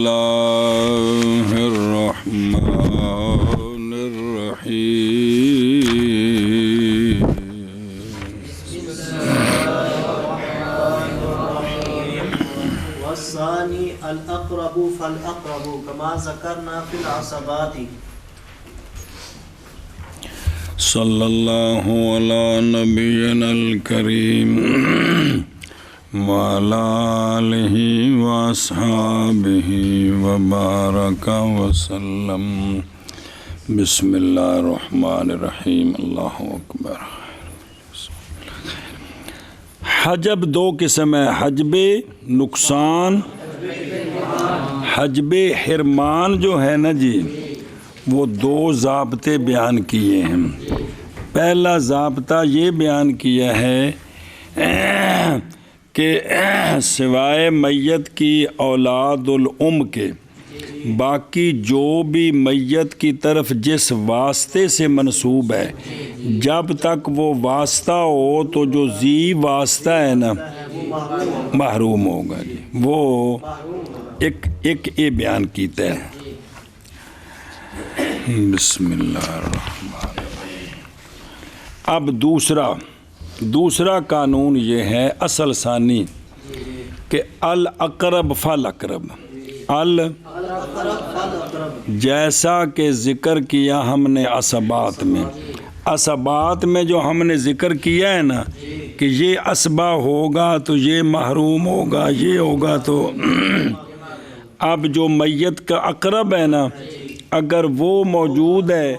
الله الرحمن الرحيم والثاني الأقرب فالأقرب كما ذكرنا في العصبات. صلى الله على نبينا الكريم وعلى آله وأصحابه وبارك وسلم. بسم اللہ الرحمن الرحیم. اللہ اکبر. حجب دو قسم ہے، حجب نقصان، حجب حرمان جو ہے نا جی، وہ دو ضابطے بیان کیے ہیں. پہلا ضابطہ یہ بیان کیا ہے کہ سوائے میت کی اولاد الام کے باقی جو بھی میت کی طرف جس واسطے سے منسوب ہے، جب تک وہ واسطہ ہو تو جو ذی واسطہ ہے نا محروم ہوگا جی. وہ ایک یہ بیان کیتا ہے. بسم اللہ الرحمن الرحیم. اب دوسرا قانون یہ ہے اصل ثانی کہ الاقرب فالاقرب. جیسا کہ ذکر کیا ہم نے عصبات میں جو ہم نے ذکر کیا ہے نا کہ یہ عصبہ ہوگا تو یہ محروم ہوگا، یہ ہوگا تو اب جو میت کا اقرب ہے نا اگر وہ موجود ہے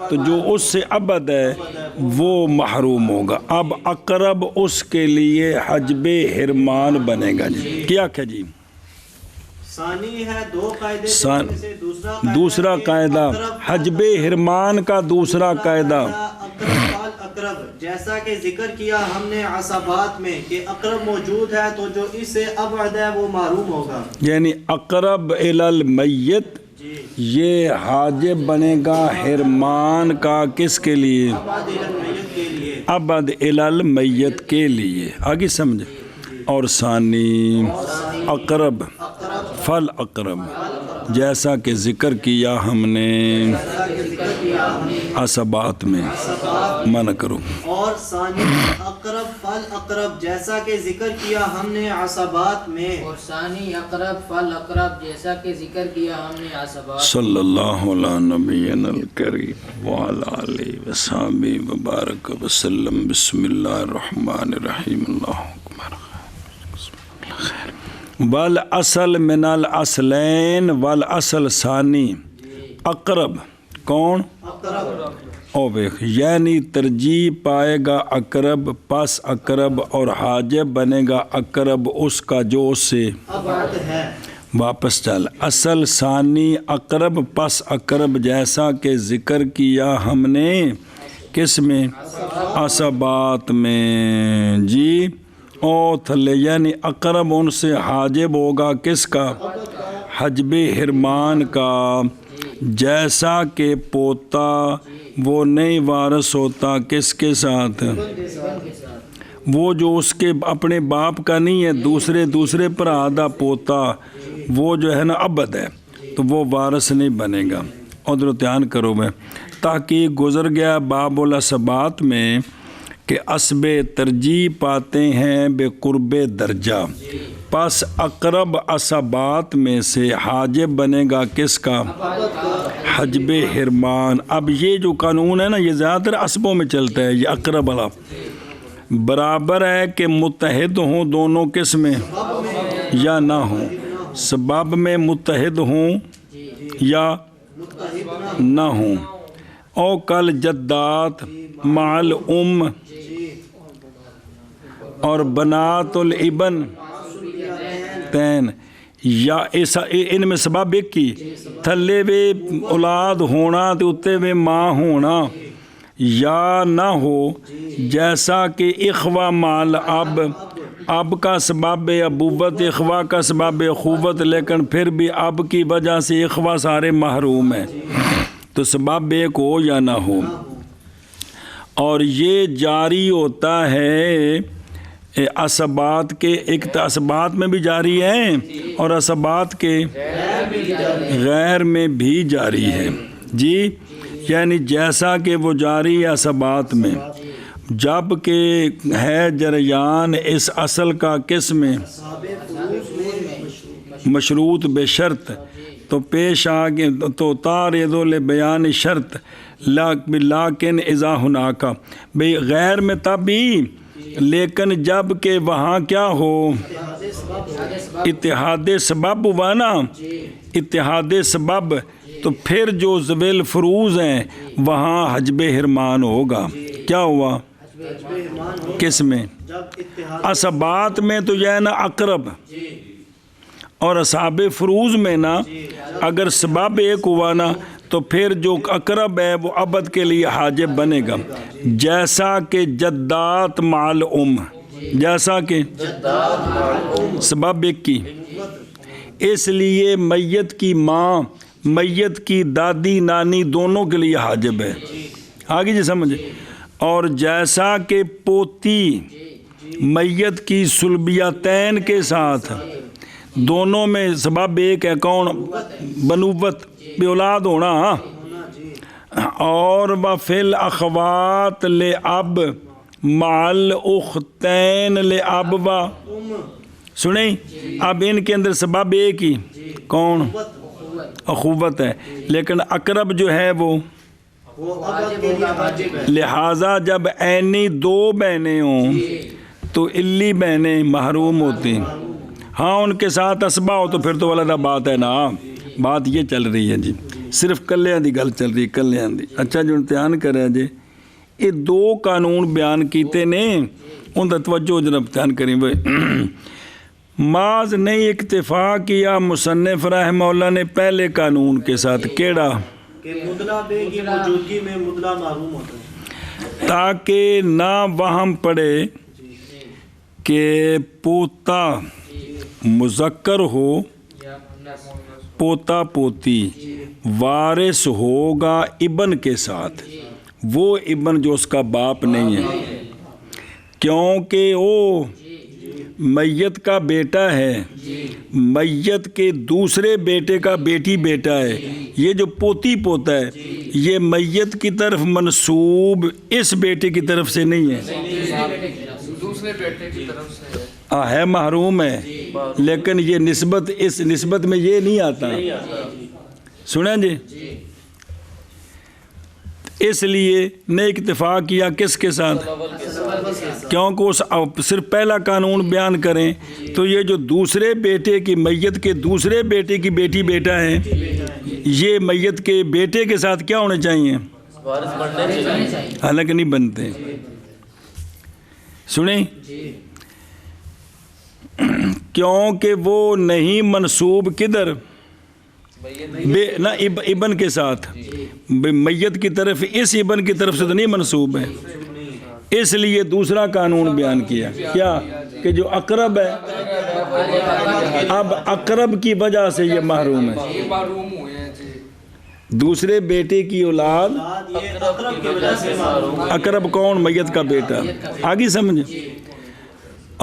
تو جو اس سے ابد ہے وہ محروم ہوگا. اب اقرب اس کے لیے حجب حرمان بنے گا جی. کیا جی؟ ثانی ہے دو قاعدے سے دوسرا قاعدہ حجب حرمان کا دوسرا قاعدہ اقرب، جیسا کہ ذکر کیا ہم نے عصبات میں کہ اقرب موجود ہے تو جو اس سے ابعد ہے وہ محروم ہوگا. یعنی اقرب الی المیت یہ حاجب بنے گا حرمان کا کس کے لیے؟ ابعد الی المیت کے لیے. آگے سمجھے. اور ثانی اقرب فالاقرب جیسا کہ ذکر کیا ہم نے عصبات میں. منع کرو. اور ثانی اقرب فالاقرب جیسا کہ ذکر کیا ہم نے عصبات میں. اور ثانی اقرب فالاقرب جیسا کہ ذکر کیا ہم نے عصبات. صلی اللہ علی نبینا الکریم وعلی آلہ وصحبہ وبارک وسلم. بسم اللہ الرحمن الرحیم. اللہ اکبر. والاصل من الاصلین والاصل ثانی اقرب. کون؟ او بیخ یعنی ترجیح پائے گا اقرب پس اقرب اور حاجب بنے گا اقرب اس کا جو اس سے واپس چل. اصل ثانی اقرب پس اقرب جیسا کہ ذکر کیا ہم نے کس میں؟ عصبات میں جی. او تھلے یعنی اقرب ان سے حاجب ہوگا کس کا؟ حجب حرمان کا. جیسا کہ پوتا وہ نہیں وارث ہوتا کس کے ساتھ؟ وہ جو اس کے اپنے باپ کا نہیں ہے، دوسرے پر آدھا پوتا وہ جو ہے نا ابد ہے تو وہ وارث نہیں بنے گا. ادھر دھیان کرو میں تحقیق گزر گیا باب العصبات میں کہ عصب ترجیح پاتے ہیں بے قرب درجہ. پس اقرب عصبات میں سے حاجب بنے گا کس کا؟ حجب حرمان. اب یہ جو قانون ہے نا یہ زیادہ تر عصبوں میں چلتا ہے. یہ اقرب والا برابر ہے کہ متحد ہوں دونوں کس میں یا نہ ہوں. سبب میں متحد ہوں یا نہ ہوں. او کل جدات مع الام اور بنات الابن تین یا ان میں سبب ایک کی تھلے وے اولاد ہونا تے اتے وے ماں ہونا یا نہ ہو. جیسا کہ اخوہ مال اب کا سبب ابوت، اخوہ کا سبب اخوت، لیکن پھر بھی اب کی وجہ سے اخوہ سارے محروم ہیں تو سبب ایک ہو یا نہ ہو. اور یہ جاری ہوتا ہے عصبات کے، ایک تو عصبات میں بھی جاری ہیں اور عصبات کے غیر میں بھی جاری ہے جی، یعنی جیسا کہ وہ جاری ہے اسبات میں، جب کہ ہے جریان اس اصل کا کس میں مشروط بے شرط، تو پیش آگے تو تارد لبیان شرط لیکن اذا ہناکا، بھئی غیر میں تب بھی لیکن جب کہ وہاں کیا ہو اتحاد سبب ہوا نا، اتحاد سبب، تو پھر جو ذویل فروز ہیں وہاں حجب حرمان ہوگا۔ کیا ہوا کس میں؟ اسبات میں تو یہ ہے نا اقرب، اور اصحاب فروز میں نا اگر سبب ایک ہوا نا تو پھر جو اقرب ہے وہ ابد کے لیے حاجب بنے گا، جیسا کہ جدات مال جیسا کہ سبب ایک کی، اس لیے میت کی ماں میت کی دادی نانی دونوں کے لیے حاجب ہے، آگے جی سمجھے، اور جیسا کہ پوتی میت کی سلبیتین کے ساتھ، دونوں میں سبب ایک ہے، کون؟ بنوت، بے اولاد ہونا، اور وفل اخوات لے اب مال اختین لے اب و، سنیں اب ان کے اندر سبب ایک ہی، کون؟ اخوت ہے، لیکن اقرب جو ہے وہ، لہذا جب عینی دو بہنیں ہوں تو الی بہنیں محروم ہوتی ہیں، ہاں ان کے ساتھ اسبا ہو تو پھر تو علیحدہ بات ہے نا، بات یہ چل رہی ہے جی، صرف کلیاں دی گل چل رہی، کلیاں دی۔ اچھا جو امتحان کرے جی، یہ دو قانون بیان کیتے نے، ان کا توجہ جناب امتحان کریں بھائی۔ معاذ نہیں اکتفا کیا مصنف رحمہ اللہ نے پہلے قانون کے ساتھ، کیڑا؟ کہ مدلہ بے کی موجودگی میں مدلہ معروم ہوتا ہے، تاکہ نہ وہم پڑے کہ پوتا مذکر ہو، پوتا پوتی وارث ہوگا ابن کے ساتھ، وہ ابن جو اس کا باپ نہیں ہے، کیونکہ وہ میت کا بیٹا ہے، میت کے دوسرے بیٹے کا بیٹی بیٹا ہے، یہ جو پوتی پوتا ہے یہ میت کی طرف منسوب اس بیٹے کی طرف سے نہیں ہے، دوسرے بیٹے کی طرف سے ہے، محروم ہے، لیکن یہ نسبت اس نسبت میں یہ نہیں آتا، سنیں جی، اس لیے نے اکتفا کیا کس کے ساتھ؟ کیونکہ اس صرف پہلا قانون بیان کریں تو یہ جو دوسرے بیٹے کی میت کے دوسرے بیٹے کی بیٹی بیٹا ہے، یہ میت کے بیٹے کے ساتھ کیا ہونے چاہیے؟ حالانکہ نہیں بنتے، سنیں، کیونکہ وہ نہیں منسوب کدھر؟ نہ ابن کے ساتھ، میت کی طرف اس ابن کی طرف سے تو نہیں منسوب ہے، اس لیے دوسرا قانون بیان کیا، کیا کہ جو اقرب ہے اب اقرب کی وجہ سے یہ محروم ہے، دوسرے بیٹے کی اولاد اقرب کون؟ میت کا بیٹا، آگے سمجھ،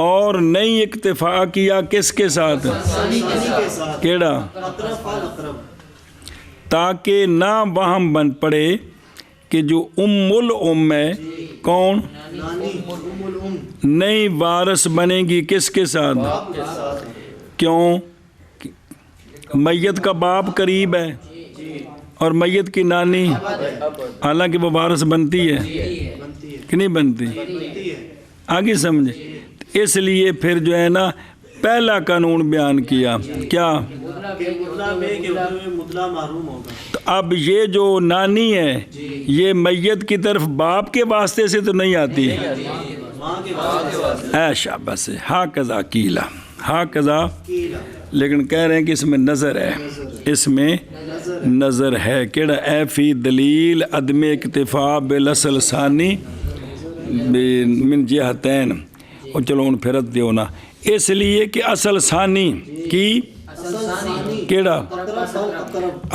اور نہیں اکتفا کیا کس کے ساتھ؟ کیڑا؟ تاکہ نہ وہم بن پڑے کہ جو ام الام ہے، کون؟ نہیں وارث بنے گی کس کے ساتھ؟ کیوں؟ میت کا باپ قریب ہے اور میت کی نانی، حالانکہ وہ وارث بنتی ہے کہ نہیں بنتی؟ آگے سمجھے، اس لیے پھر جو ہے نا پہلا قانون بیان کیا، کیا؟ تو اب یہ جو نانی ہے یہ میت کی طرف باپ کے واسطے سے تو نہیں آتی، اے شاباش، ہاں قضا کیلا، ہاں قضا، لیکن کہہ رہے ہیں کہ اس میں نظر ہے، اس میں نظر ہے، کیڑا؟ اے فی دلیل عدم اکتفا بالاصل ثانی من جہتین، اور چلو ان پھرت دیو نا، اس لیے کہ اصل ثانی کی کیڑا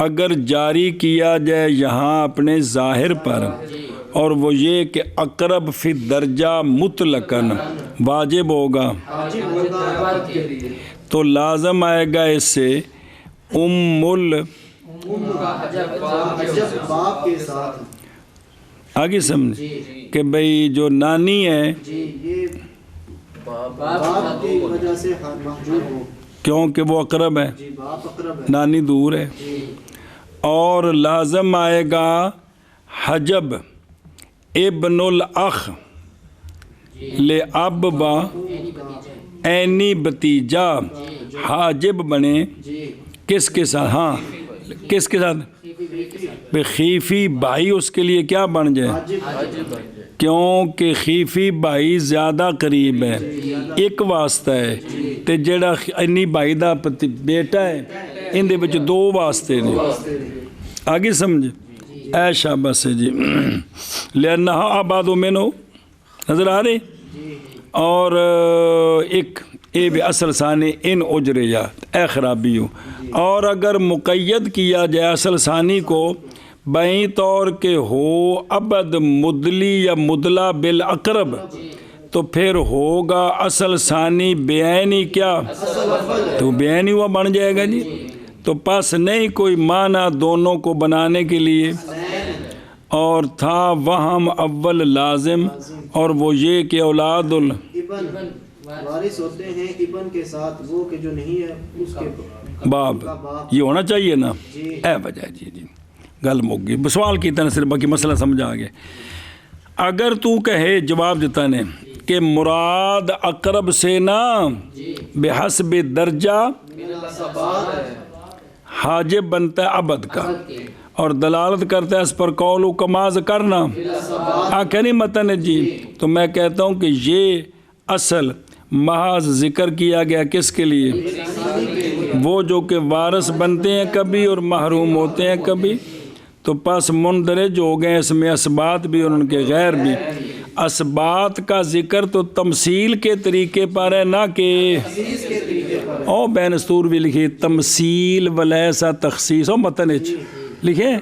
اگر جاری کیا جائے یہاں اپنے ظاہر پر، اور وہ یہ کہ اقرب فی درجہ مطلقاً واجب ہوگا، تو لازم آئے گا اس سے حجب باپ کے ساتھ آگے سمجھ کہ بھئی جو نانی ہے جی یہ باپ کی وجہ سے محجوب ہو کیونکہ وہ اقرب ہے جی باپ اقرب ہے نانی دور ہے جی اور لازم آئے گا حجب ابن الاخ لے اب با اینی بتیجا حاجب بنے جی کس کے ساتھ ہاں کس کے ساتھ خیفی بھائی اس کے لیے کیا بن جائے کیونکہ خیفی بھائی زیادہ قریب ہے ایک واسطہ ہے تے جڑا اینی بھائی دا بیٹا ہے ان دے وچ دو واسطے نے آگے سمجھ اے شاباش جی لأنہا آباد منو نظر آ رہے اور ایک اے بھی اصل ثانی ان اجریات اے خرابی ہو اور اگر مقید کیا جائے اصل ثانی کو بائیں طور کے ہو ابد مدلی یا مدلا بالاقرب تو پھر ہوگا اصل ثانی بیانی کیا تو بیانی ہوا بن جائے گا جی تو پس نہیں کوئی معنی دونوں کو بنانے کے لیے اور تھا وہم اول لازم اور وہ یہ کہ اولاد ابن وارث ہوتے ہیں ابن کے ساتھ وہ کہ جو نہیں ہے اس کے باب یہ ہونا چاہیے نا جی اے وجہ جی جی گل مک گئی سوال کی طرح صرف باقی مسئلہ سمجھ آ گیا اگر تو کہے جواب دیتا نے کہ مراد اقرب سے نا بحسب درجہ حاجب بنتا ہے ابد کا اور دلالت کرتا ہے اس پر قول و کماز کرنا آنکھیں نہیں متن جی تو میں کہتا ہوں کہ یہ اصل محض ذکر کیا گیا کس کے لیے وہ جو کہ وارث بنتے ہیں کبھی اور محروم ہوتے ہیں کبھی تو پس مندرج ہو گئے اس میں اسبات بھی اور ان کے غیر بھی اسبات کا ذکر تو تمثیل کے طریقے پر ہے نہ کہ او بین استور بھی لکھے تمثیل ولیسا تخصیص او متن لکھے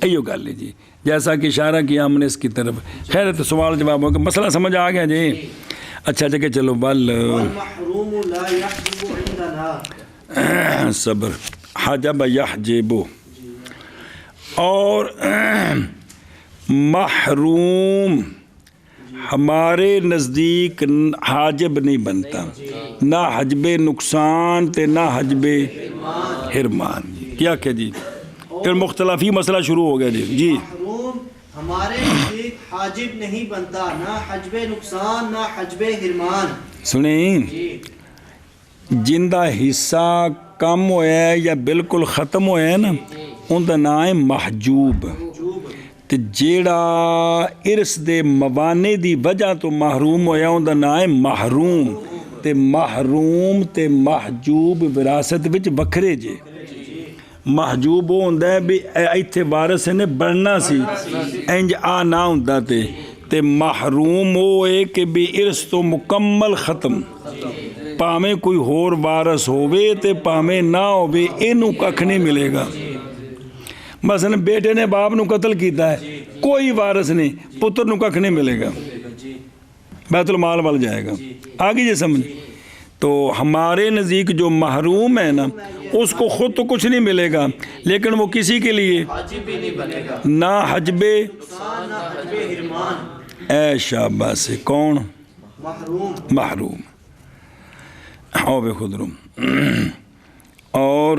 ایو گل جی جیسا کہ اشارہ کیا ہم نے اس کی طرف خیر تو سوال جواب ہوگا مسئلہ سمجھ آ گیا جی اچھا جگہ چلو بل صبر حجب یحجبو اور محروم ہمارے نزدیک حاجب نہیں بنتا نہ حجب نقصان تے نہ حجب حرمان کیا کہ جی پھر مختلفی مسئلہ شروع ہو گیا جی محروم ہمارے نزدیک حاجب نہیں بنتا نہ حجب نقصان نہ حجب حرمان سنیں جن دا حصہ کم ہویا ہے یا بالکل ختم ہویا ہے نا ان دا نام ہے محجوب تے جیڑا ارث دے موانے دی وجہ تو محروم ہویا ان دا نام ہے محروم تے محجوب وراثت وچ وکھرے جے محجوب وہ ہوندا ہے بھی ایتھے وارث نے بڑھنا سی انج آ نہ ہوندا تے محروم وہ ہے کہ بھی ارث تو مکمل ختم پاویں کوئی ہور وارث ہووے تے پاویں نہ ہووے اینوں ککھ نہیں ملے گا مثلا بیٹے نے باپ نو قتل کیتا ہے کوئی وارث نہیں پتر نو ککھ نہیں ملے گا بیت المال وال جائے گا آگے یہ سمجھ تو ہمارے نزدیک جو محروم ہے نا اس کو خود تو کچھ نہیں ملے گا لیکن وہ کسی کے لیے نہ حجب اے شابہ سے کون محروم او بے خود روم اور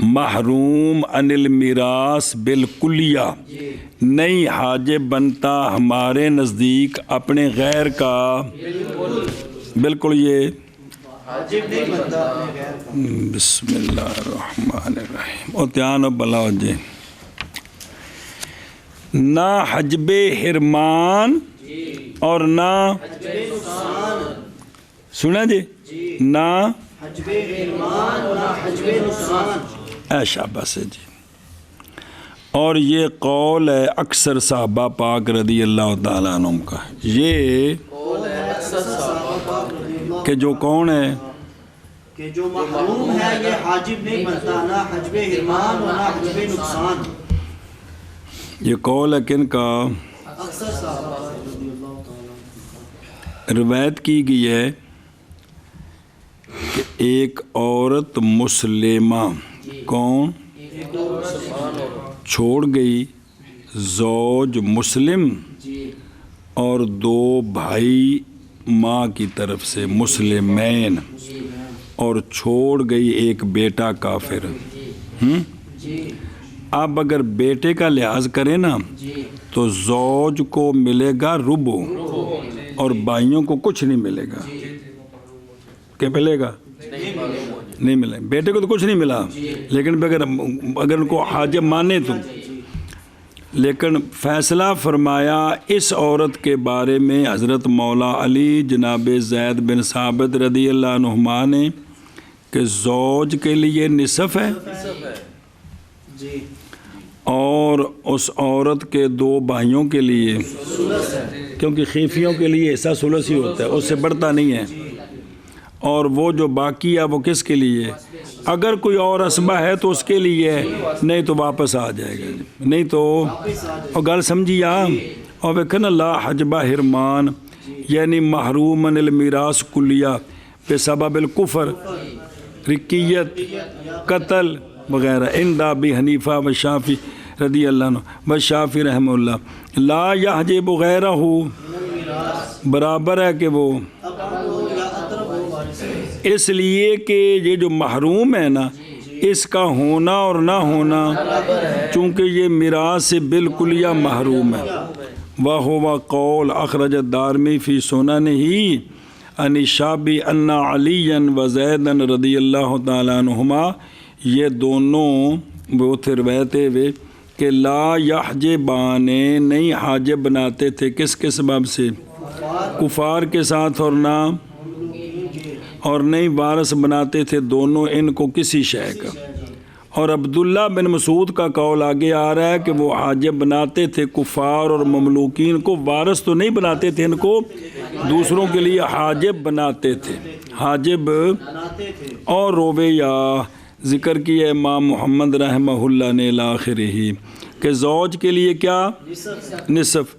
محروم عن المیراث بالکلیہ نہیں حاجب بنتا ہمارے نزدیک اپنے غیر کا بالکل یہ بسم اللہ الرحمن الرحیم اور دھیان و بلا جی نہ حجب حرمان اور نہ سنا جی نہ حجب حرمان نہ حجب نقصان اے شاباش جی اور یہ قول ہے اکثر صحابہ پاک رضی اللہ تعالیٰ عنہ کا یہ کہ جو کون ہے کہ جو محروم ہے یہ حاجب نہیں بنتا نہ حجب حرمان نہ حجب نقصان یہ قول ہے کن کا اکثر صحابہ رضی اللہ تعالیٰ روایت کی گئی ہے کہ ایک عورت مسلمہ کون چھوڑ گئی زوج مسلم اور دو بھائی ماں کی طرف سے مسلمین اور چھوڑ گئی ایک بیٹا کافر. اب اگر بیٹے کا لحاظ کریں نا تو زوج کو ملے گا ربع اور بھائیوں کو کچھ نہیں ملے گا. کیا ملے گا؟ نہیں ملے. بیٹے کو تو کچھ نہیں ملا لیکن اگر ان کو حاجب مانے تو. لیکن فیصلہ فرمایا اس عورت کے بارے میں حضرت مولا علی جناب زید بن ثابت رضی اللہ عنہما نے کہ زوج کے لیے نصف ہے اور اس عورت کے دو بھائیوں کے لیے کیونکہ خیفیوں کے لیے حصہ ثلث ہی ہوتا ہے اس سے بڑھتا نہیں ہے. اور وہ جو باقی ہے وہ کس کے لیے؟ اگر کوئی اور عصبہ ہے تو اس کے لیے ہے نہیں تو واپس آ جائے گا. نہیں تو اور گل سمجھی اور ویکھن لا حجبہ حرمان یعنی محروم عن المیراث کلیہ بسبب الکفر رقیت قتل وغیرہ. عند ابی حنیفہ و شافعی رضی اللہ عنہ و شافعی رحمہ اللہ لا یحجب غیرہ برابر ہے کہ وہ اس لیے کہ یہ جو محروم ہے نا اس کا ہونا اور نہ ہونا چونکہ یہ میراث سے بالکل یا محروم ہے. وَهُوَ قول اخرج الدارمی فی سننہ ان شابی ان علی و زیدن رضی اللہ تعالیٰ عنہما یہ دونوں وہ تھے روایتے ہوئے کہ لا یحجبان نہیں حاجب بناتے تھے کس کے سبب سے؟ کفار کے ساتھ اور نہیں وارث بناتے تھے دونوں ان کو کسی شے کا. اور عبداللہ بن مسعود کا قول آگے آ رہا ہے کہ وہ حاجب بناتے تھے کفار اور مملوکین کو. وارث تو نہیں بناتے تھے ان کو دوسروں کے لیے حاجب بناتے تھے حاجب. اور رویہ ذکر کیا امام محمد رحمہ اللہ نے الاخرہ ہی کہ زوج کے لیے کیا نصف.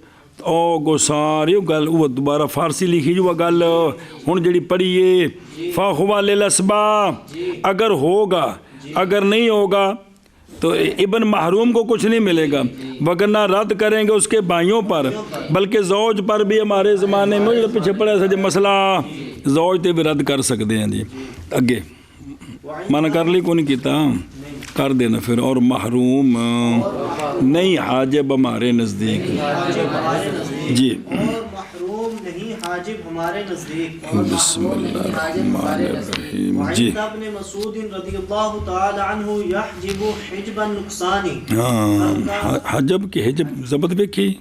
او گو ساری گل وہ دوبارہ فارسی لکھی جو گل ہن جڑی پڑھیے فاہوا للاسبا اگر ہوگا اگر نہیں ہوگا تو ابن محروم کو کچھ نہیں ملے گا وگرنہ رد کریں گے اس کے بھائیوں پر بلکہ زوج پر بھی ہمارے زمانے میں جو پیچھے پڑے سا جی مسئلہ زوج تے بھی رد کر سکتے ہیں. جی اگے من کر لی کو نہیں کیتا کر دینا پھر. اور محروم نہیں حاجب ہمارے نزدیک جی محروم نہیں حاجب ہمارے نزدیک. بسم اللہ الرحمن الرحیم جی. ابن مسعود رضی اللہ تعالی عنہ یحجب حجب النقصان. ہاں حجب کی حجب ضبط دیکھی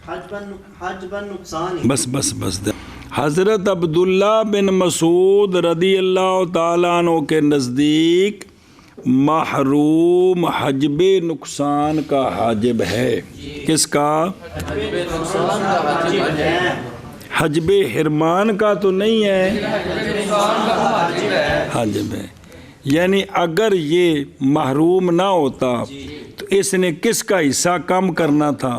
حجب النقصان. بس حضرت عبداللہ بن مسعود رضی اللہ تعالیٰ عنہ کے نزدیک محروم حجب نقصان کا حاجب ہے. کس کا؟ حجب حرمان کا تو نہیں ہے حاجب ہے. یعنی اگر یہ محروم نہ ہوتا تو اس نے کس کا حصہ کم کرنا تھا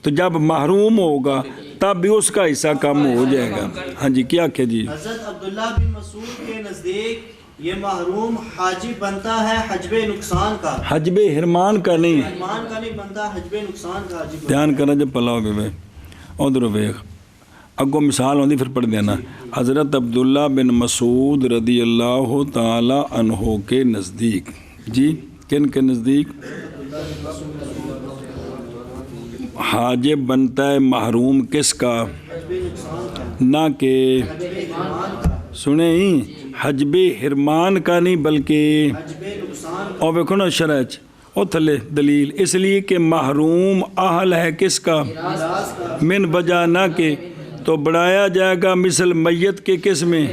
تو جب محروم ہوگا تب بھی اس کا حصہ کم ہو جائے گا. ہاں جی کیا کہ جی حضرت عبداللہ بن مسعود کے نزدیک یہ محروم حاجب بنتا ہے حجب نقصان کا حجب حرمان کا نہیں حرمان کا نہیں بنتا حجب نقصان کا. دھیان کرنا جب پلاؤ بے ادھر ویخ اگو مثال ہوندی پھر پڑھ دینا. حضرت عبداللہ بن مسعود رضی اللہ تعالی عنہ کے نزدیک جی کن کے نزدیک حاجب بنتا ہے محروم کس کا؟ نہ کہ سنیں حجب حرمان کا نہیں بلکہ اور دیکھو نا شرح او تھلے دلیل اس لیے کہ محروم اہل ہے کس کا؟ من وجہ نہ کہ تو بڑھایا جائے گا مثل میت کے کس میں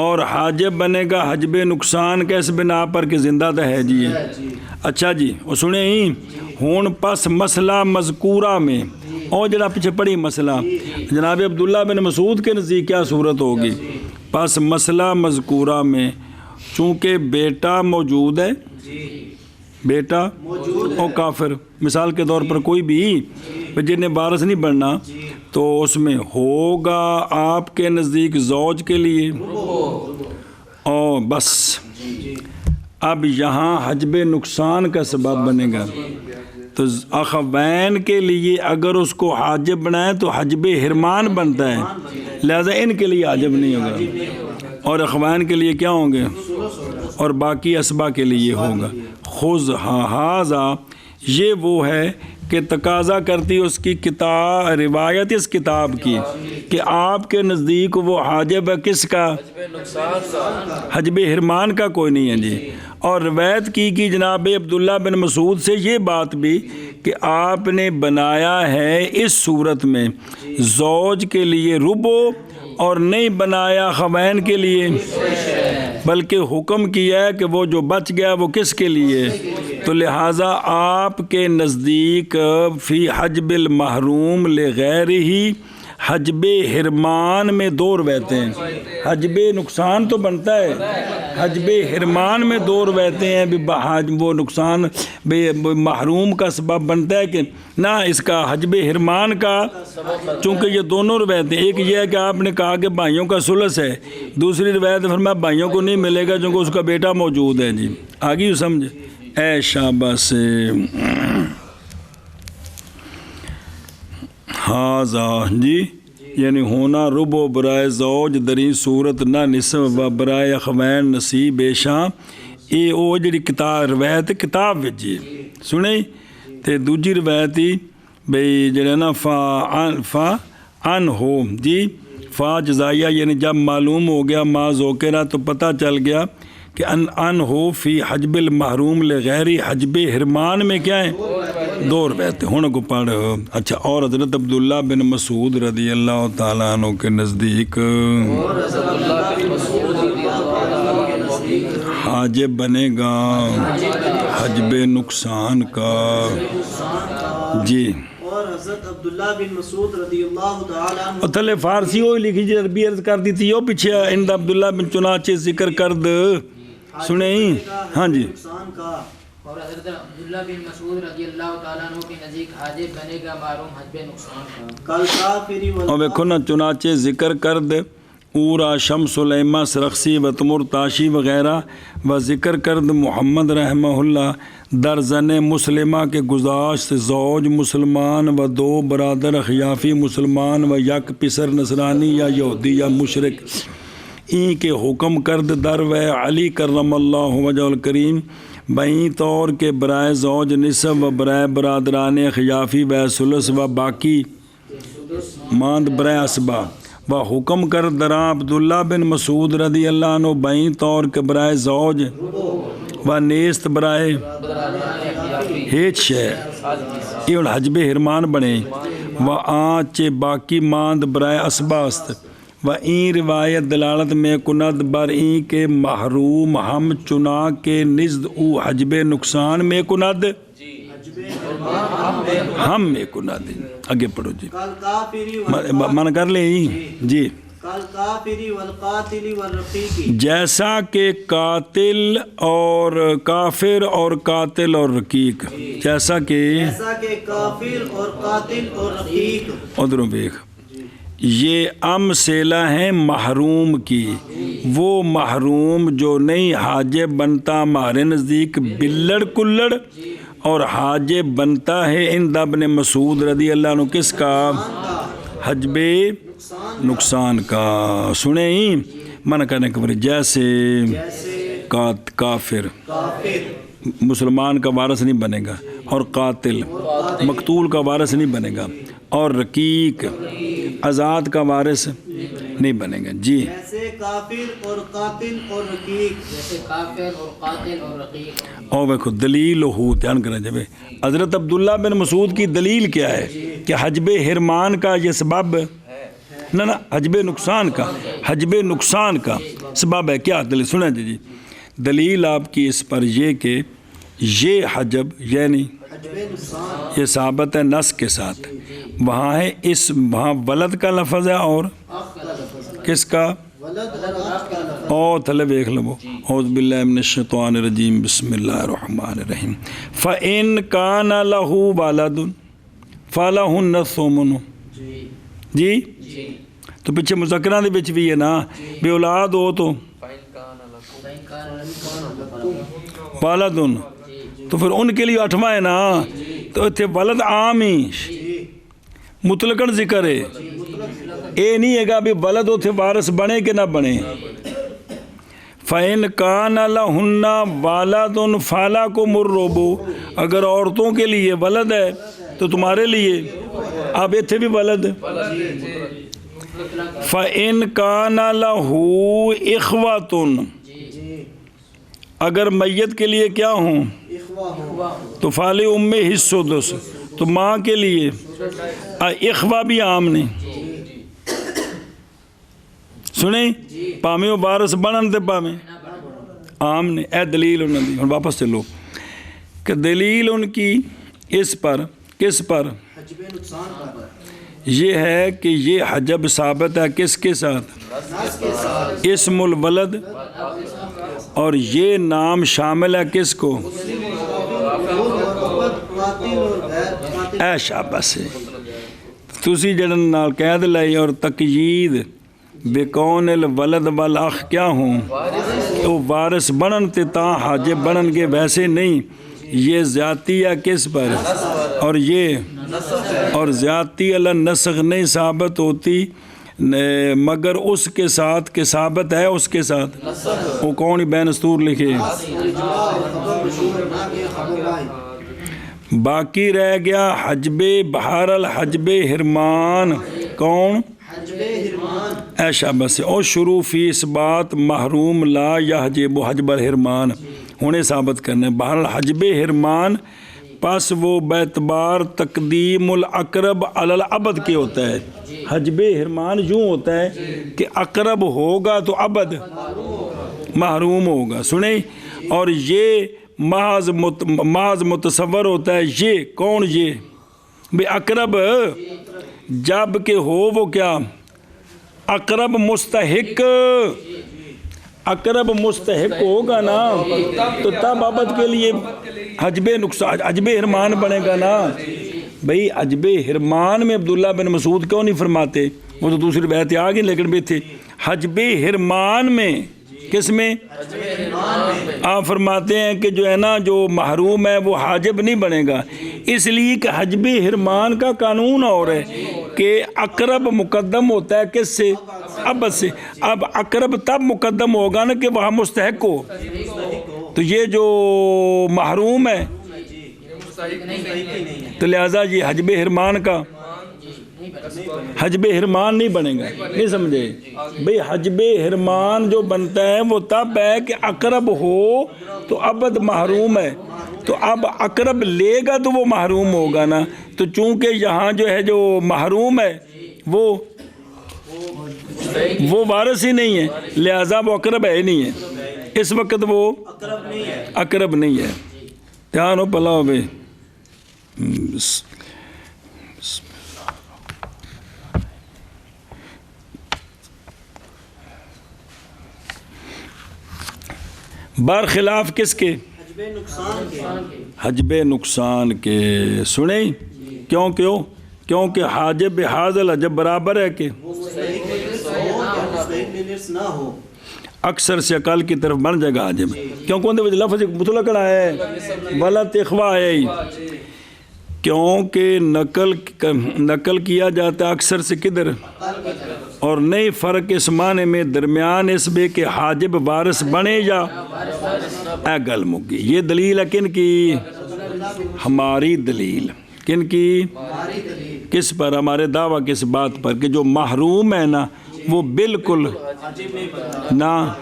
اور حاجب بنے گا حجب نقصان کیس بنا پر کہ زندہ تو ہے جی. اچھا جی وہ سنیں ہی ہون پس مسئلہ مذکورہ میں اور جڑا پیچھے پڑھی مسئلہ جناب عبداللہ بن مسعود کے نزدیک کیا صورت ہوگی؟ پس مسئلہ مذکورہ میں چونکہ بیٹا موجود ہے بیٹا اور کافر مثال کے طور پر کوئی بھی جنہیں وارث نہیں بننا تو اس میں ہوگا آپ کے نزدیک زوج کے لیے او بس اب یہاں حجب نقصان کا سبب بنے گا، تو اخوین کے لیے اگر اس کو حاجب بنائے تو حجب حرمان بنتا ہے، لہذا ان کے لیے حاجب نہیں ہوگا، اور اخوین کے لیے کیا ہوں گے، اور باقی اسبا کے لیے ہوگا۔ خذ ہاذا، یہ وہ ہے کہ تقاضا کرتی اس کی کتاب، روایت اس کتاب کی کہ آپ کے نزدیک وہ حاجب ہے کس کا، حجب حرمان کا کوئی نہیں ہے جی۔ اور روایت کی جناب عبداللہ بن مسعود سے یہ بات بھی کہ آپ نے بنایا ہے اس صورت میں زوج کے لیے ربو، اور نہیں بنایا خوین کے لیے، بلکہ حکم کیا ہے کہ وہ جو بچ گیا وہ کس کے لیے، تو لہٰذا آپ کے نزدیک فی حجب المحروم لغیر ہی حجب حرمان میں دو روایتیں ہیں، حجب نقصان تو بنتا ہے، حجب حرمان میں دو روایتیں ہیں، وہ نقصان محروم کا سبب بنتا ہے کہ نہ، اس کا حجب حرمان کا، چونکہ یہ دونوں روایتیں، ایک یہ ہے کہ آپ نے کہا کہ بھائیوں کا ثلث ہے، دوسری روایت فرمایا بھائیوں کو نہیں ملے گا چونکہ اس کا بیٹا موجود ہے جی، آگے سمجھ اے شاباش ہاذا جی، یعنی ہونا ربو برائے زوج دری صورت نہ نصف و برائے اخوین نصیب بیشاں، یہ وہ جڑی کتاب روایت کتاب وچ جی سنی، تے دوجی روایت ہی بھئی جڑا نا فا ان ہو جی، فا جزائیہ یعنی جب معلوم ہو گیا ما ذوکرہ تو پتہ چل گیا کہ ان ہو فی حجب المحروم لغیری حجب حرمان میں کیا ہے، دو روایتیں ہوں کو پڑھ۔ اچھا، اور حضرت عبداللہ بن مسعود رضی اللہ تعالیٰ عنہ کے نزدیک حاجب بنے گا حجب نقصان کا جی۔ اور حضرت عبداللہ بن مسعود رضی اللہ تعالیٰ عنہ تھلے فارسی ہوئی لکھی جی، عربی عرض کر دی تھی، وہ پیچھے اند عبداللہ بن چنانچہ ذکر کرد سنیں، ہاں جی۔ نقصان کا، اور حضرت عبداللہ بن مسعود رضی اللہ تعالیٰ عنہ کے نزدیک حاجب بنے گا معروم حجب نقصان کا۔ کل کافری اور دیکھو نا، چنانچہ ذکر کرد اورا شمس العیمہ سرخسی و تمر تاشی وغیرہ، و ذکر کرد محمد رحمہ اللہ در زن مسلمہ کے گزاشت زوج مسلمان و دو برادر خیافی مسلمان و یک پسر نصرانی یا یہودی یا مشرک، این کے حکم کرد در و علی کرم اللہ وجہ الکریم بئیں طور کے برائے زوج نصف و برائے برادران خیافی و ثلث و باقی ماند برائے اسبا، و حکم کر درا عبداللہ بن مسعود رضی اللہ عنہ بئیں طور کے برائے زوج و نیست برائے ہیچ شے، یہ حجب حرمان بنے، و آنچ باقی ماند برائے اسباست، و این روایت دلالت میں کند بر این کے محروم ہم چنا کے نزد او حجب نقصان میں کند، ہم میں کند، آگے پڑھو جی، کل کافری من کر لیں جی۔ کل کافری والقاتل والرقیق، جیسا کہ قاتل اور کافر اور قاتل اور رقیق، جیسا کہ کافر اور قاتل اور رقیق، ادھروں دیکھ، یہ امثلہ ہیں محروم کی، وہ محروم جو نہیں حاجب بنتا ہمارے نزدیک بلڑ کلڑ، اور حاجب بنتا ہے اند ابن مسعود رضی اللہ عنہ کس کا، حجب نقصان کا، سنیں من کرنے کے بارے، جیسے کافر مسلمان کا وارث نہیں بنے گا، اور قاتل مقتول کا وارث نہیں بنے گا، اور رقیق آزاد کا وارث نہیں بنے گا جی۔ جیسے کافر اور قاتل اور رقیق، جیسے کافر اور قاتل اور رقیق۔ اور دیکھو دلیل ہو، دھیان کریں جب حضرت عبداللہ بن مسعود کی دلیل کیا ہے کہ حجب حرمان کا یہ سبب نہ حجب نقصان کا، حجب نقصان کا سبب ہے کیا، دلیل سنیں جی۔ دلیل آپ کی اس پر یہ کہ یہ حجب یعنی یہ ثابت ہے نص کے ساتھ، وہاں ہے اس وہاں ولد کا لفظ ہے اور کس کا، اور تھلے دیکھ لو، اعوذ باللہ من الشیطان الرجیم بسم اللہ الرحمن الرحیم، فَإِن كَانَ لَهُ وَلَدٌ فَلَهُ النِّصْفُ مِنْهُ جی۔ تو پیچھے مذکرہ دے وچ بھی ہے نا، بے اولاد ہو تو والدن، تو پھر ان کے لیے 8واں ہے نا، تو اتنے ولد عام ہی مطلقاً ذکر ہے، یہ نہیں ہے گا بھی ولد اتنے وارث بنے کہ نہ بنے۔ فَإِنْ كَانَ لَهُنَّ وَلَدٌ فَلَكُمُ الرُّبُعُ، اگر عورتوں کے لیے ولد ہے تو تمہارے لیے، اب اتنے بھی ولد۔ فَإِنْ كَانَ لَهُ إِخْوَةٌ، اگر میت کے لیے کیا ہوں تو فَلِأُمِّهِ السُّدُسُ، تو ماں کے لیے اخوا بھی عام نے، سنیں پامیں وہ وارث بنن تے پامیں عام نے۔ اے دلیل انہوں دی، اور واپس چلو کہ دلیل ان کی اس پر، کس پر؟ حجب نقصان پر، یہ ہے کہ یہ حجب ثابت ہے کس کے ساتھ؟ نس کے ساتھ، اسم الولد، اور یہ نام شامل ہے کس کو؟ قاتل اور غیر قاتل۔ اے شاباش، تسی جڑن نال قید لائی اور تقیید بکون الولد والاخ کیا ہوں، وہ وارث بنن تے تا حاجب بنن گے، ویسے نہیں، یہ زیادتی ہے کس پر؟ اور یہ اور زیادتی علی نسخ نہیں ثابت ہوتی مگر اس کے ساتھ کہ ثابت ہے اس کے ساتھ، وہ کون ہی بین استور لکھے۔ باقی رہ گیا حجب بہار الحجب حرمان، کون؟ حجب حرمان، اے شاباش، او شروع فی اس بات محروم لا یحجب حجب الحرمان، ہونے ثابت کرنے بہر الحجب حرمان، پس وہ بیعتبار تقدیم الاقرب علی العبد کے ہوتا ہے۔ حجب حرمان یوں ہوتا ہے کہ اقرب ہوگا تو عبد محروم ہوگا، سنیں، اور یہ محض متصور ہوتا ہے، یہ کون؟ یہ بے اقرب جب کہ ہو وہ کیا؟ اقرب مستحق، اقرب مستحق ہوگا نا تو تب عبد کے لیے حجب نقصان، حجب حرمان بنے گا نا۔ بھئی حجب حرمان میں عبداللہ بن مسعود کیوں نہیں فرماتے؟ وہ تو دوسری روایتیں آ گئی لیکن بھی تھے حجب حرمان میں، کس میں؟ آپ فرماتے ہیں کہ جو ہے نا جو محروم ہے وہ حاجب نہیں بنے گا، اس لیے کہ حجب حرمان کا قانون اور ہے کہ اقرب مقدم ہوتا ہے کس سے؟ عبد سے۔ اب اقرب تب مقدم ہوگا نا کہ وہاں مستحق ہو، تو یہ جو محروم ہے تو لہذا یہ حجب حرمان کا حجب حرمان نہیں بنے گا، نہیں سمجھے بھئی؟ حجب حرمان جو بنتا ہے وہ تب ہے کہ اقرب ہو تو عبد محروم ہے، تو اب اقرب لے گا تو وہ محروم ہوگا نا، تو چونکہ یہاں جو ہے جو محروم ہے وہ وارث ہی نہیں ہے، لہذا وہ اقرب ہے ہی نہیں ہے، اس وقت وہ اقرب نہیں ہے۔ دھیان ہو پلا ہو بھائی۔ برخلاف کس کے؟ حجب نقصان کے، حجب نقصان کے، سنیں کیوں؟ کیونکہ حاجب حاضل حجب برابر ہے کہ نہ ہو، اکثر سے اقل کی طرف بن جائے گا حاجب، کیونکہ اندر وجہ لفظ مطلق ہے ولد اخوا ہے ہی، کیونکہ نقل کیا جاتا ہے اکثر سے کدھر، اور نہیں فرق اس معنی میں درمیان اس بے کہ حاجب وارث بنے یا اے گل مگی۔ یہ دلیل ہے کن کی؟ ہماری دلیل، کن کی؟ کس پر؟ ہمارے دعویٰ کس بات پر کہ جو محروم ہے نا وہ بالکل نہ،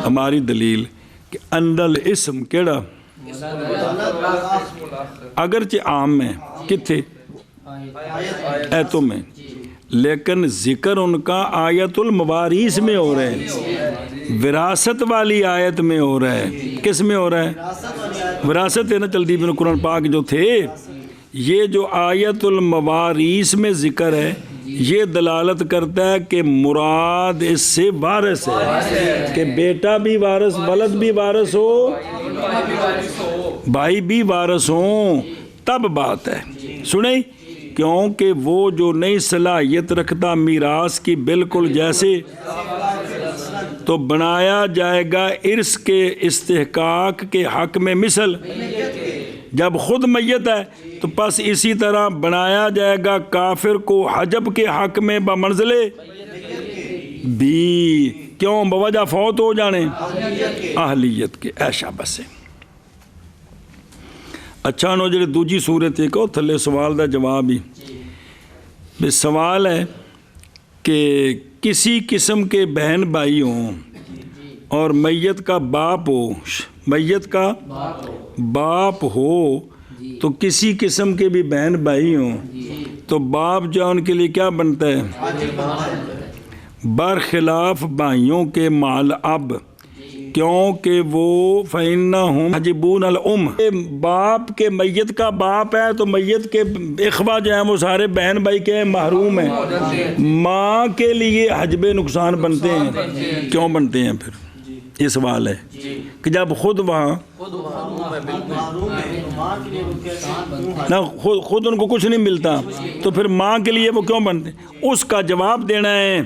ہماری دلیل کہ اندل اسم کیڑا اگرچہ عام میں کتھے ایتوں میں، لیکن ذکر ان کا آیت المواریث میں ہو رہا ہے، وراثت والی آیت میں ہو رہا ہے۔ کس میں ہو رہا ہے؟ وراثت ہے نا، چلتی بن قرآن پاک جو تھے، یہ جو آیت المواریث میں ذکر ہے یہ دلالت کرتا ہے کہ مراد اس سے وارث ہے، کہ بیٹا بھی وارث، ولد بھی وارث ہو، بھائی بھی وارث ہوں، تب بات ہے۔ سنیں، کیونکہ وہ جو نئی صلاحیت رکھتا میراث کی، بالکل جیسے تو بنایا جائے گا ارث کے استحقاق کے حق میں مثل جب خود میت ہے، تو پس اسی طرح بنایا جائے گا کافر کو حجب کے حق میں بمنزلے بھی، کیوں؟ بوجہ فوت ہو جانے اہلیت کے ایشا بسے۔ اچھا نو جڑی دوجی صورت ایک اور تھلے سوال دا جواب ہی بے سوال ہے کہ کسی قسم کے بہن بھائی ہوں اور میت کا باپ ہو، میت کا باپ ہو تو کسی قسم کے بھی بہن بھائی ہوں تو باپ جو ہے ان کے لیے کیا بنتا ہے؟ برخلاف بھائیوں کے مال اب، کیونکہ وہ فَإِنَّهُمْ يَحْجِبُونَ الْأُمَّ، باپ کے میت کا باپ ہے تو میت کے اخوہ جو ہیں وہ سارے بہن بھائی کے محروم ہیں، ماں کے لیے حجب نقصان بنتے ہیں، کیوں بنتے ہیں پھر؟ یہ سوال ہے کہ جب خود وہاں نہ خود ان کو کچھ نہیں ملتا تو پھر ماں کے لیے وہ کیوں بنتے ہیں؟ اس کا جواب دینا ہے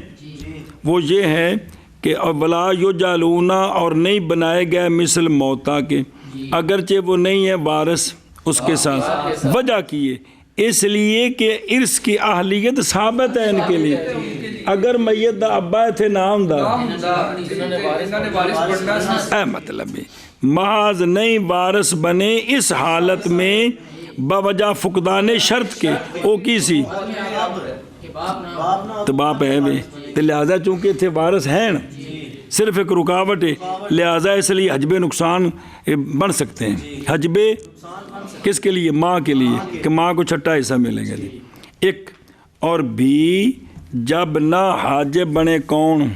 وہ یہ ہے کہ ولا یجعلون، اور نہیں بنائے گئے مثل موتا کے، اگرچہ وہ نہیں ہے وارث اس کے ساتھ، وجہ کیے اس لیے کہ ارث کی اہلیت ثابت ہے ان کے لیے، اگر میت دا ابا تھے نام دا اے مطلب ہے محض نہیں وارث بنے اس حالت میں بوجہ فقدان شرط کے، او کیسی تو باپ ہے بے، تو لہذا چونکہ تھے وارث ہیں صرف ایک رکاوٹ ہے، لہذا اس لیے حجب نقصان بن سکتے ہیں۔ حجب کس کے لیے؟ ماں کے لیے، کہ ماں کو چھٹا حصہ ملے گا۔ ایک اور بھی جب نہ حاجب بنے کون؟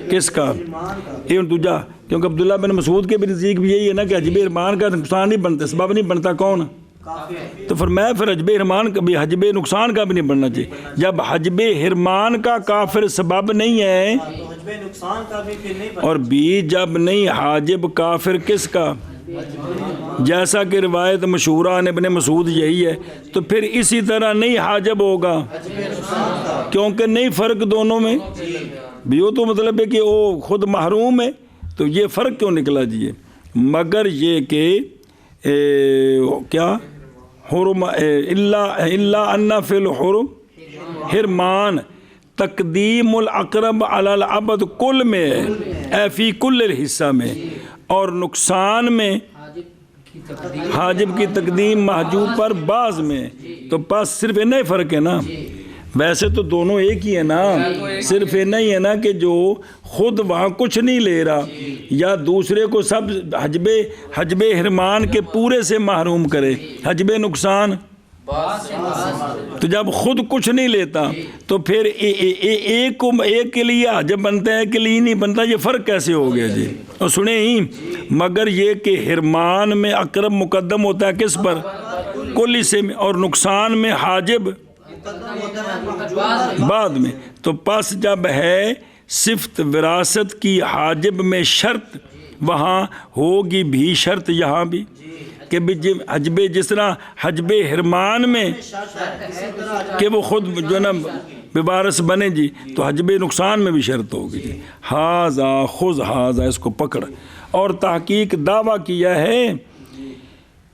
کس کا؟ یہ دوجا، کیونکہ عبداللہ بن مسعود کے بھی نزدیک بھی یہی ہے نا کہ حجب ارمان کا نقصان نہیں بنتا، سبب نہیں بنتا کون؟ تو فرمایا پھر حجب ارمان کا بھی، حجب نقصان کا بھی نہیں بننا چاہیے۔ جب حجب ارمان کا کافر سبب نہیں ہے اور بھی جب نہیں حاجب کافر کس کا؟ جیسا کہ روایت مشہورہ ابن مسعود یہی ہے، تو پھر اسی طرح نہیں حاجب ہوگا، کیونکہ نہیں فرق دونوں میں بھی ہو، تو مطلب ہے کہ وہ خود محروم ہے، تو یہ فرق کیوں نکلا جی؟ مگر یہ کہ کیا حرم الا ان فی الحرم حرمان تقدیم الاقرب علی العبد کل میں اے فی کل الحصہ میں، اور نقصان میں حاجب کی تقدیم محجوب پر بعض میں، تو پس صرف اتنا ہی فرق ہے نا، ویسے تو دونوں ایک ہی ہے نا، صرف اتنا ہی ہے نا کہ جو خود وہاں کچھ نہیں لے رہا یا دوسرے کو سب حجب حرمان کے پورے سے محروم کرے، حجب نقصان تو جب خود کچھ نہیں لیتا تو پھر ایک کے لیے حجب بنتا ہے کہ لیے نہیں بنتا، یہ فرق کیسے ہو گیا جی؟ اور سنیں ہی مگر یہ کہ حرمان میں اقرب مقدم ہوتا ہے کس پر؟ کل حصے میں، اور نقصان میں حاجب بعد میں، تو پس جب ہے صفت وراثت کی حاجب میں شرط، وہاں ہوگی بھی شرط یہاں بھی کہ حجب جس طرح حجب حرمان میں کہ وہ خود جو نا بوارث بنے جی، تو حجب نقصان میں بھی شرط ہوگی جی، ہاذا خذ ہاذا، اس کو پکڑ۔ اور تحقیق دعویٰ کیا ہے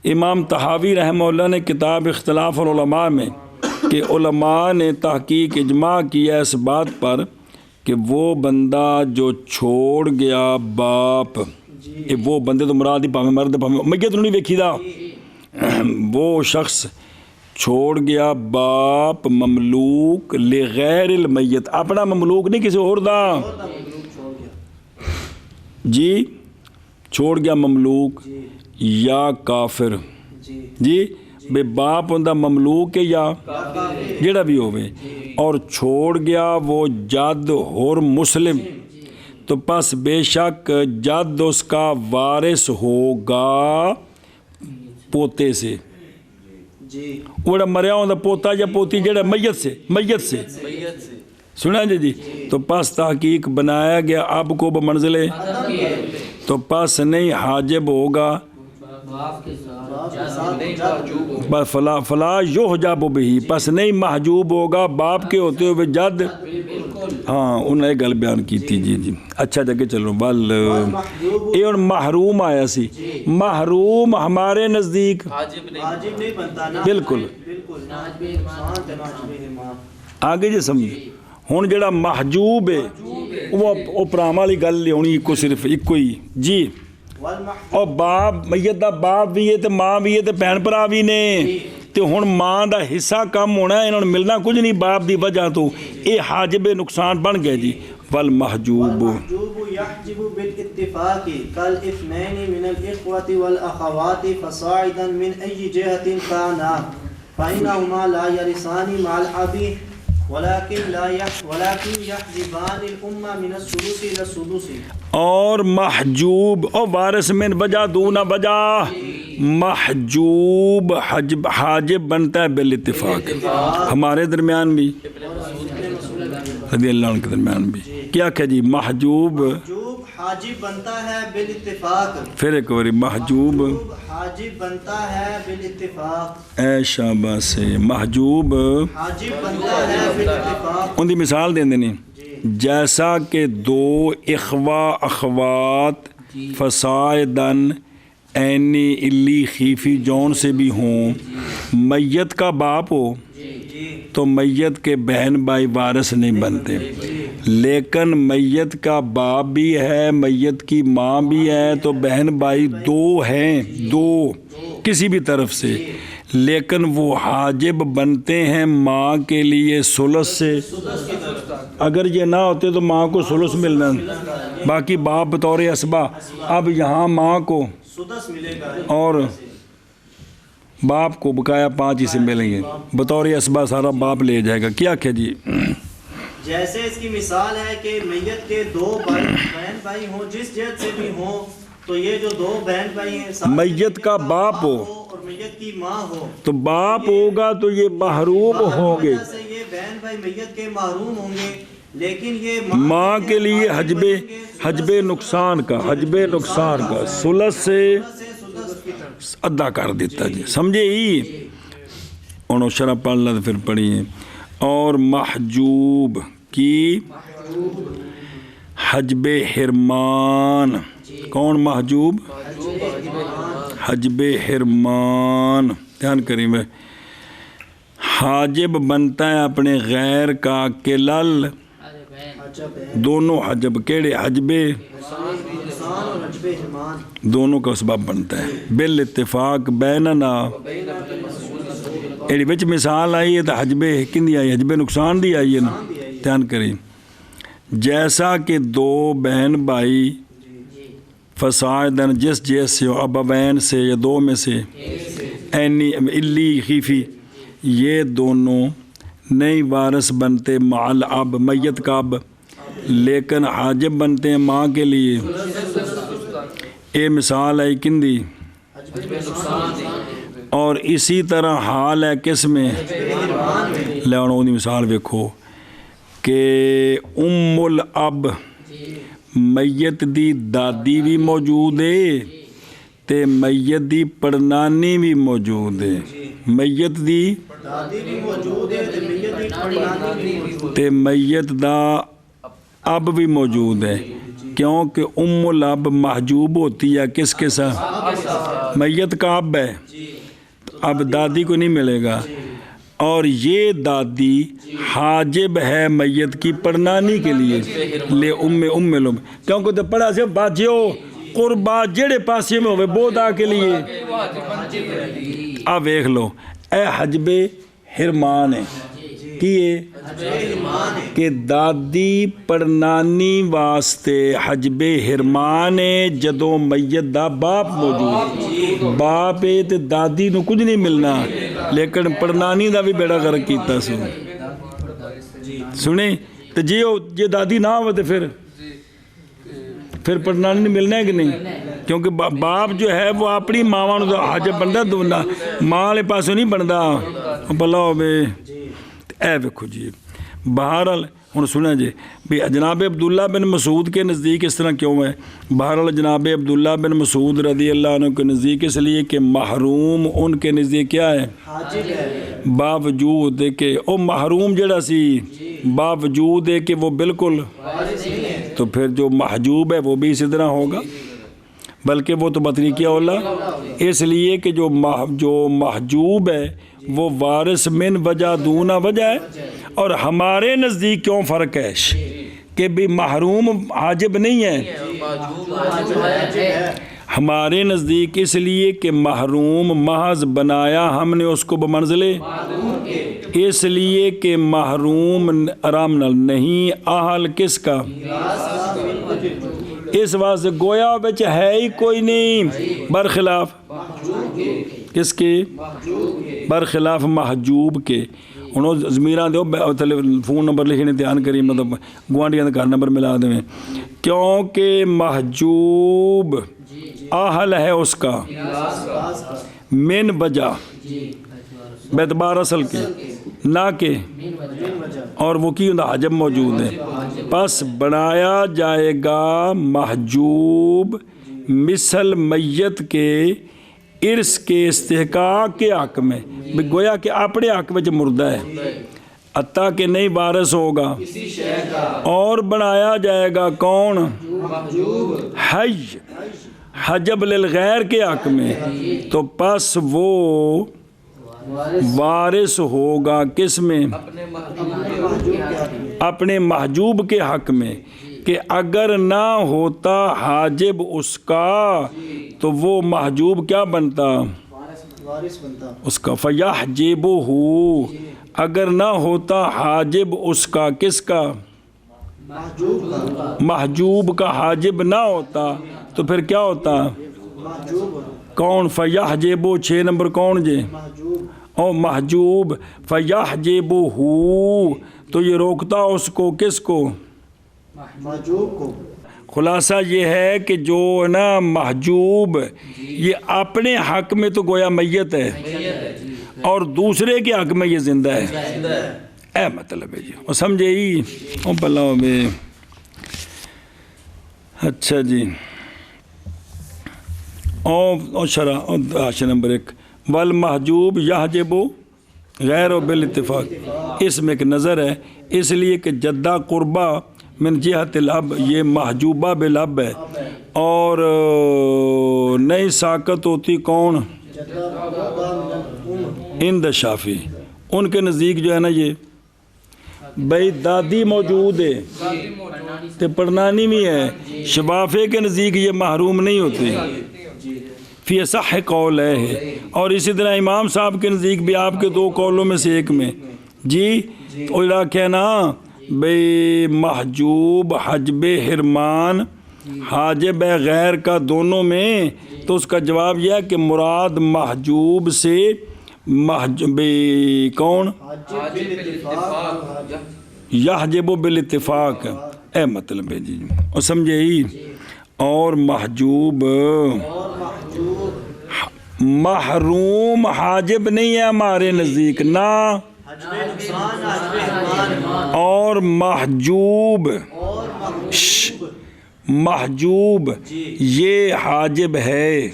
امام طحاوی رحمہ اللہ نے کتاب اختلاف العلماء میں کہ علماء نے تحقیق اجماع کیا اس بات پر کہ وہ بندہ جو چھوڑ گیا باپ، وہ بندے تو مراد ہی پاویں مرد پاویں میت نہیں ویکھی دا، وہ شخص چھوڑ گیا باپ مملوک لغیر المیت، اپنا مملوک نہیں کسی اور دا جی، چھوڑ گیا مملوک یا کافر جی، بے باپ ہوندا مملوک ہے یا جڑا بھی ہوئے، اور چھوڑ گیا وہ جد اور مسلم، تو پس بے شک جد اس کا وارث ہوگا پوتے سے، وہ مریا ہوندا پوتا یا پوتی جڑا میت سے سنا جی، تو پس تحقیق بنایا گیا اب کو بمنزلے، تو پس نہیں حاجب ہوگا، فلا یحجب بہ، پس نہیں محجوب ہوگا باپ کے ہوتے ہوئے جد، ہاں انہیں یہ گل بیان کی تھی جی اچھا جگہ چلو بل یہ ہوں محروم آیا سی محروم ہمارے نزدیک واجب نہیں بنتا نا بالکل آگے جی سمجھ ہوں جڑا محجوب ہے وہ پرام والی گل لیا کو صرف ایک ہی جی اور باپ میت دا باپ بھی ہے تو ماں بھی ہے تو بہن بھرا بھی نے تو ہوں ماں دا حصہ کم ہونا انہوں نے ملنا کچھ نہیں باپ دی وجہ تو یہ حاجب نقصان بن گئے جی والمحجوب يحجب بالاتفاق كالاثنين من الإخوة والأخوات فصاعدا من أي جهة كانا فإنهما لا يرثان مع الأب ولكن يحجبان الأمة من الثلث إلى السدس اور محجوب اور وارث من بجا دون بجا محجوب حاجب بنتا ہے بالاتفاق ہمارے درمیان بھی رضی اللہ عنہ کے درمیان بھی کیا کہ جی محجوب حاجب بنتا ہے بالاتفاق پھر ایک باری محجوب حاجب بنتا ہے بالاتفاق اے شاباش سے محجوب حاجب بنتا ہے بالاتفاق ان دی مثال دیں دیں جیسا کہ دو اخوات فسائدن اینی الی خیفی جون سے بھی ہوں میت کا باپ ہو تو میت کے بہن بھائی وارث نہیں بنتے لیکن میت کا باپ بھی ہے میت کی ماں بھی ہے تو بہن بھائی دو ہیں دو کسی بھی طرف سے لیکن وہ حاجب بنتے ہیں ماں کے لیے ثلث سے اگر یہ نہ ہوتے تو ماں کو ثلث ملنا باقی باپ بطور اسبا اب یہاں ماں کو اور باپ کو بقایا 5 حصے ملیں گے بطور اسبا سارا باپ لے جائے گا کیا کہ جی جیسے اس کی مثال ہے کہ میت کے 2 بہن بھائی ہوں جس جہت سے بھی ہوں تو یہ جو 2 بہن بھائی ہیں میت کا باپ ہو اور میت کی ماں ہو تو باپ ہوگا تو یہ محروم ہوں گے یہ بہن بھائی میت کے محروم ہوں گے لیکن یہ ماں کے لیے حجب نقصان کا ثلث سے ادا کر دیتا جی سمجھے ہی انہوں شرح پڑھ لیں پھر پڑھیے اور محجوب کی حجب حرمان کون محجوب حجب حرمان دھیان کریں میں حاجب بنتا ہے اپنے غیر کا کلل دونوں حجب کیڑے حجب دونوں کا سبب بنتا ہے بالاتفاق بیننا ایڈی بچ مثال آئی ہے تو حجب کندی آئی حجب نقصان دی آئی ہے نا دھیان کریں جیسا کہ 2 بہن بھائی فسائدن جس سے ابوین سے یا 2 میں سے اینی الی خیفی یہ دونوں نہیں وارث بنتے مع الاب میت کا اب لیکن حاجب بنتے ہیں ماں کے لیے اے مثال ہے کندی اور اسی طرح حال ہے کس میں لیانوں دی مثال ویکھو کہ ام الاب میت دی دادی بھی موجود ہے تے میت دی پڑنانی بھی موجود ہے میت دی تے میت دا اب بھی موجود ہے کیونکہ ام الاب محجوب ہوتی ہے کس کے ساتھ میت کا اب ہے اب دادی کو نہیں ملے گا اور یہ دادی حاجب ہے میت کی پڑنانی کے لیے لے ام لوم کیونکہ تو پڑھا سے باجیو قربا جڑے پاسے میں ہوئے بودا کے لیے اب دیکھ لو اے حجب حرمان ہے کہ دادی پڑنانی واسطے حجب حرمان ہے جدوں میت دا باپ موجود باپ ہے تے دادی نو کچھ نہیں ملنا لیکن پڑنانی دا بھی بیڑا غرق کیتا سنیں تو جی دادی نہ ہوتے پھر پڑنانی نہیں ملنا ہے کہ نہیں کیونکہ باپ جو ہے وہ اپنی ماواں نو حجب بندا دونا ماں والے پاسوں نہیں بندا بلا ہوے اے ویکھو جی بہرحال ہن سنا جی بھی جناب عبداللہ بن مسعود کے نزدیک اس طرح کیوں ہے بہرحال جناب عبداللہ بن مسعود رضی اللہ عنہ کے نزدیک اس لیے کہ محروم ان کے نزدیک کیا ہے باوجود کہ او محروم جڑا سی باوجود ہے کہ وہ بالکل، تو پھر جو محجوب ہے وہ بھی اسی طرح ہوگا، بلکہ وہ تو بطریق اولا، اس لیے کہ جو محجوب ہے وہ وارث من وجہ دون وجہ ہے. اور ہمارے نزدیک کیوں فرق ہے کہ بھی محروم حاجب نہیں ہے؟ ہمارے نزدیک اس لیے کہ محروم محض بنایا ہم نے اس کو بمنزلے، اس لیے کہ محروم آرام نال نہیں اہل کس کا، اس واسطے گویا بچ ہے ہی کوئی نہیں، برخلاف کس کے؟ برخلاف محجوب کے. انہوں ضمیران دیو فون نمبر لکھنے دھیان کری، مطلب گوانڈیاں کا گھر نمبر ملا دیں، کیونکہ محجوب اہل ہے اس کا من وجہ بیتبار اصل کے، نہ کہ، اور وہ کی ہوں حجب موجود ہے، پس بنایا جائے گا محجوب مثل میت کے ارث کے استحقاق کے حق میں، گویا کہ اپنے حق میں جو مردہ ہے عطا کہ نہیں وارث ہوگا، اور بنایا جائے گا کون؟ حی، حجب للغیر کے حق میں، تو پس وہ وارث ہوگا کس میں؟ اپنے محجوب کے حق میں، کہ اگر نہ ہوتا حاجب اس کا تو وہ محجوب کیا بنتا؟ اس کا فَيَحْجِبُهُ، اگر نہ ہوتا حاجب اس کا، کس کا؟ محجوب کا حاجب نہ ہوتا تو پھر کیا ہوتا؟ کون؟ فَيَحْجِبُ 6 نمبر کون جے؟ او محجوب. فَيَحْجِبُهُ تو یہ روکتا اس کو، کس کو؟ محجوب کو. خلاصہ یہ ہے کہ جو نا محجوب یہ اپنے حق میں تو گویا میت ہے اور دوسرے کے حق میں یہ زندہ ہے، اے مطلب ہے جی، وہ سمجھے ہی او بلاؤ میں. اچھا جی، او شرح حاشیہ نمبر 1 والمحجوب یحجب غیر بالاتفاق، اس میں ایک نظر ہے، اس لیے کہ جدہ قربہ من جہت الاب یہ محجوبہ بالاب ہے، اور نئی ساکت ہوتی کون؟ عند شافی، ان کے نزدیک جو ہے نا یہ بھائی دادی موجود ہے تو پڑنانی بھی ہے، شفافے کے نزدیک یہ محروم نہیں ہوتی، فی صح قول ہے. اور اسی طرح امام صاحب کے نزدیک بھی آپ کے 2 قولوں میں سے ایک میں جی اولا کہنا بے محجوب حجب حرمان حاجب غیر کا دونوں میں، تو اس کا جواب یہ ہے کہ مراد محجوب سے محجوب کون؟ یحجب بالاتفاق، اے مطلب ہے جی، اور سمجھے ہی. اور محجوب محروم حاجب نہیں ہے ہمارے نزدیک نہ، اور محجوب محجوب یہ حاجب ہے،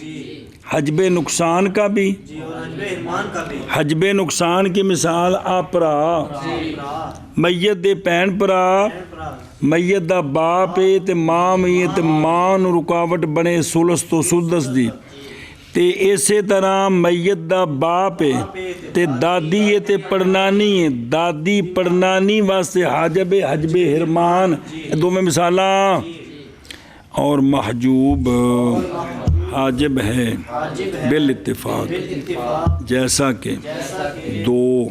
حجب نقصان کا بھی، حجب نقصان کی مثال آپرا میت دے پین پرا، میت دا باپ ہے تے ماں میں تے ماں نو رکاوٹ بنے سلس تو سدس دی، تے اسی طرح میت دا باپ ہے تے دادی ہے تے پڑنانی ہے، دادی پڑنانی واسطے حاجب حجب حرمان، دو میں مثالاں. اور محجوب حاجب ہے بالاتفاق، جیسا کہ 2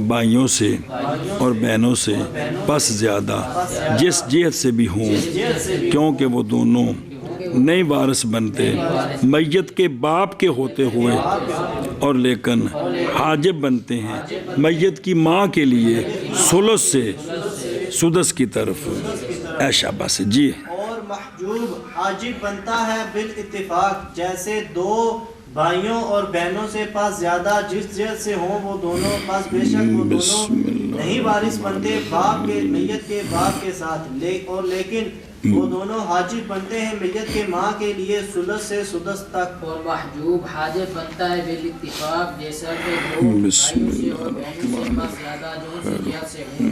بھائیوں سے اور بہنوں سے پس زیادہ جس جہت سے بھی ہوں، کیونکہ وہ دونوں نہیں وارث بنتے میت کے باپ کے ہوتے ہوئے، اور لیکن حاجب بنتے ہیں میت کی ماں کے لیے ثلث سے سدس کی طرف. اے شاباش جی. اور محجوب حاجب بنتا ہے بالاتفاق، جیسے 2 بھائیوں اور بہنوں سے پاس زیادہ جس جہت سے ہوں وہ دونوں پاس بے شک وہ دونوں نہیں وارث بنتے باپ کے میت کے باپ کے ساتھ، اور لیکن وہ دونوں حاجب بنتے ہیں میت کے ماں کے لیے ثلث سے سدس تک. اور محجوب حاجب بنتا ہے بالاتفاق، جیسا کہ 2 بھائیوں سے اور بہنوں سے پاس زیادہ جو سے جہت سے ہوں،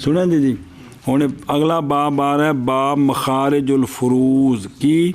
ਸੁਣਿਆ ਜੀ? ਹੁਣ ਅਗਲਾ ਬਾਬ ਆ ਰਿਹਾ ਬਾਬ ਮਖਾਰਿਜੁਲ ਫਰੂਜ਼। ਕੀ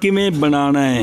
ਕਿਵੇਂ ਬਣਾਉਣਾ ਹੈ?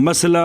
ਮਸਲਾ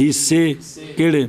ਹਿੱਸੇ ਕਿਹੜੇ?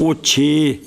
ਉਹ 6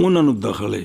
ਉਹਨਾਂ ਨੂੰ ਦਖਲ ਹੈ।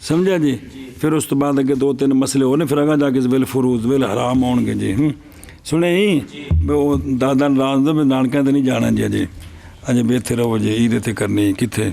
ਸਮਝਿਆ ਜੀ? ਫਿਰ ਉਸ ਤੋਂ ਬਾਅਦ ਅੱਗੇ 2-3 ਮਸਲੇ ਹੋਰ ਨੇ, ਫਿਰ ਅਗਾ ਜਾ ਕੇ ਵੇਲ ਫਰੂਜ਼ ਵੇਲ ਹਰਾਮ ਆਉਣਗੇ ਜੀ। ਸੁਣੇ ਜੀ ਵੀ ਉਹ ਦਾਦਾ ਨਾਰਾਜ਼ ਦਾ ਵੀ ਨਾਨਕਿਆਂ ਤੇ ਨਹੀਂ ਜਾਣਾ ਜੀ। ਅਜੇ ਵੀ ਇੱਥੇ ਰਹੋ ਜੀ, ਈਦ ਇੱਥੇ ਕਰਨੀ ਕਿੱਥੇ?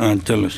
ਹਾਂ ਚਲੋ।